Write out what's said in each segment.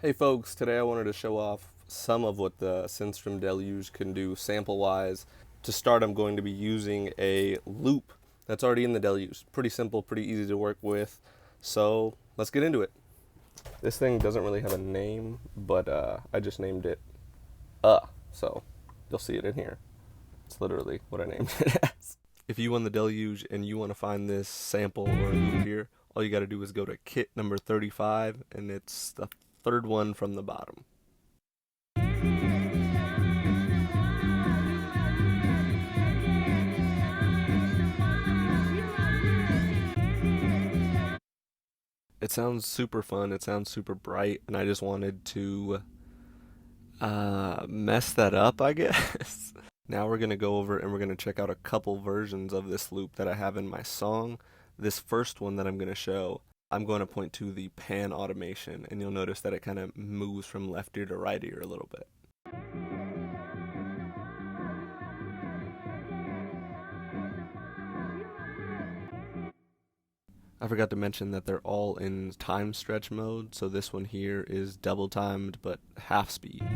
Hey folks, today I wanted to show off some of what the Synthstrom Deluge can do sample-wise. To start, I'm going to be using a loop that's already in the Deluge. Pretty simple, pretty easy to work with, so let's get into it. This thing doesn't really have a name, but I just named it so you'll see it in here. It's literally what I named it as. If you won the Deluge and you want to find this sample or loop here, all you got to do is go to kit number 35, and it's the third one from the bottom. It sounds super fun, it sounds super bright, and I just wanted to mess that up, I guess. Now we're going to go over and we're going to check out a couple versions of this loop that I have in my song. This first one that I'm going to show, I'm going to point to the pan automation, and you'll notice that it kind of moves from left ear to right ear a little bit. I forgot to mention that they're all in time stretch mode, so this one here is double timed but half speed.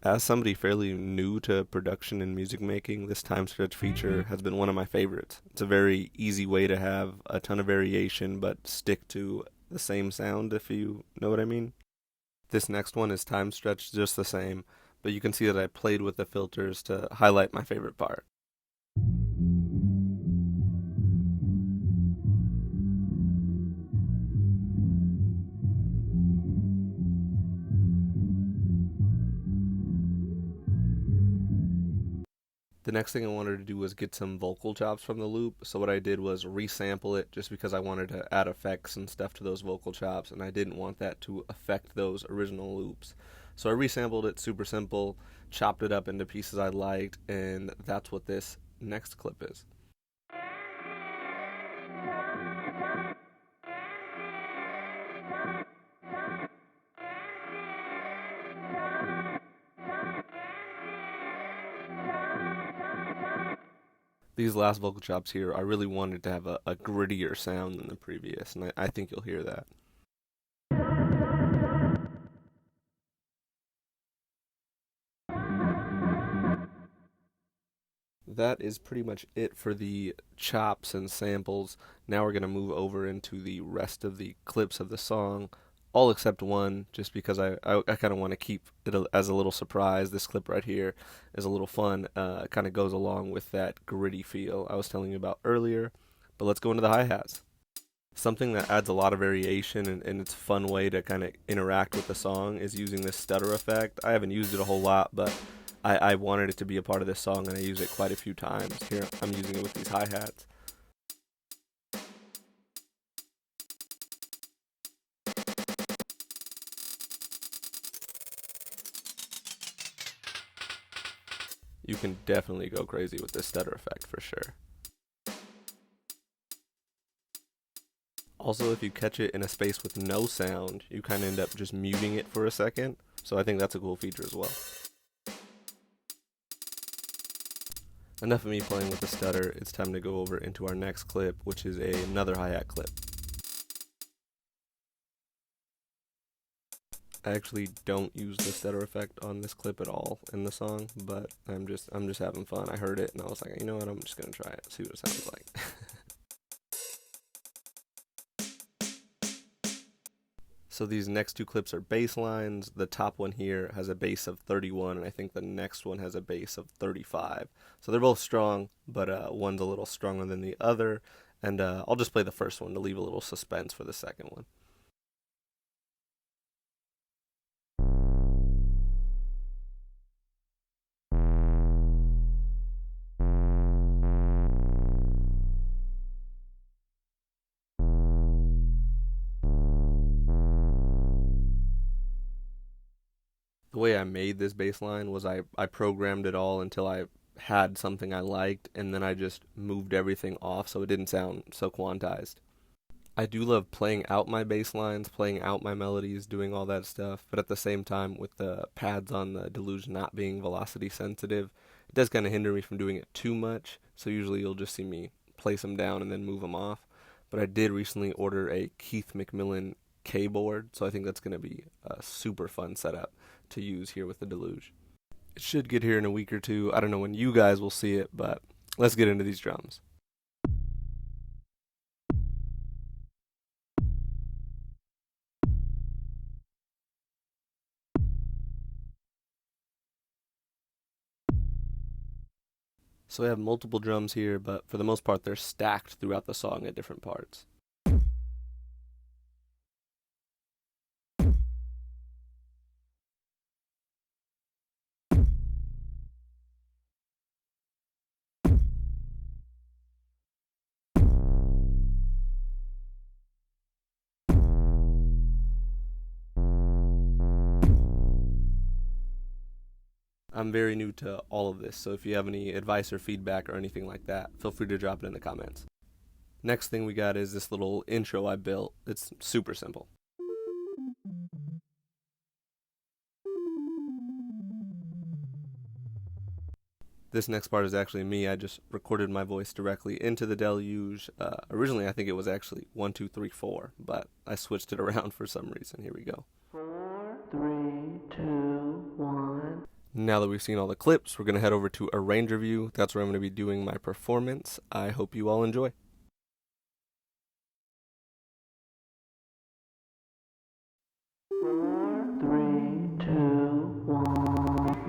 As somebody fairly new to production and music making, this time stretch feature has been one of my favorites. It's a very easy way to have a ton of variation but stick to the same sound, if you know what I mean. This next one is time stretched just the same, but you can see that I played with the filters to highlight my favorite part. The next thing I wanted to do was get some vocal chops from the loop, so what I did was resample it just because I wanted to add effects and stuff to those vocal chops, and I didn't want that to affect those original loops. So I resampled it, super simple, chopped it up into pieces I liked, and that's what this next clip is. These last vocal chops here, I really wanted to have a grittier sound than the previous, and I think you'll hear that. That is pretty much it for the chops and samples. Now we're going to move over into the rest of the clips of the song, all except one, just because I kind of want to keep it as a little surprise. This clip right here is a little fun. It kind of goes along with that gritty feel I was telling you about earlier. But let's go into the hi-hats. Something that adds a lot of variation and it's a fun way to kind of interact with the song is using this stutter effect. I haven't used it a whole lot, but I wanted it to be a part of this song, and I use it quite a few times. Here, I'm using it with these hi-hats. You can definitely go crazy with this stutter effect for sure. Also, if you catch it in a space with no sound, you kind of end up just muting it for a second, so I think that's a cool feature as well. Enough of me playing with the stutter, it's time to go over into our next clip, which is another hi-hat clip. I actually don't use the stutter effect on this clip at all in the song, but I'm just having fun. I heard it and I was like, you know what, I'm just gonna try it, see what it sounds like. So these next two clips are bass lines. The top one here has a bass of 31, and I think the next one has a bass of 35. So they're both strong, but one's a little stronger than the other. And I'll just play the first one to leave a little suspense for the second one. The way I made this bass line was I programmed it all until I had something I liked, and then I just moved everything off so it didn't sound so quantized. I do love playing out my bass lines, playing out my melodies, doing all that stuff, but at the same time, with the pads on the Deluge not being velocity sensitive, it does kind of hinder me from doing it too much, so usually you'll just see me place them down and then move them off. But I did recently order a Keith McMillan keyboard, so I think that's going to be a super fun setup to use here with the Deluge. It should get here in a week or two. I don't know when you guys will see it, but let's get into these drums. So I have multiple drums here, but for the most part they're stacked throughout the song at different parts. I'm very new to all of this, so if you have any advice or feedback or anything like that, feel free to drop it in the comments. Next thing we got is this little intro I built. It's super simple. This next part is actually me. I just recorded my voice directly into the Deluge. Originally I think it was actually 1, 2, 3, 4, but I switched it around for some reason. Here we go. 4, 3, 2, 1. Now that we've seen all the clips, we're going to head over to Arranger View. That's where I'm going to be doing my performance. I hope you all enjoy. 4, 3, 2, 1.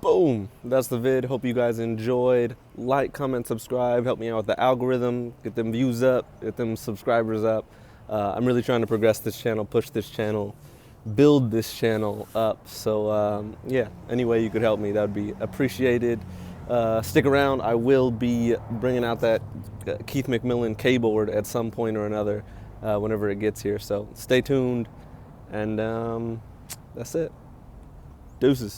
Boom, that's the vid. Hope you guys enjoyed. Like, comment, subscribe, help me out with the algorithm, get them views up, get them subscribers up. I'm really trying to progress this channel, push this channel, build this channel up. So yeah, any way you could help me, that would be appreciated. Stick around. I will be bringing out that Keith McMillan keyboard at some point or another whenever it gets here. So stay tuned, and that's it. Deuces.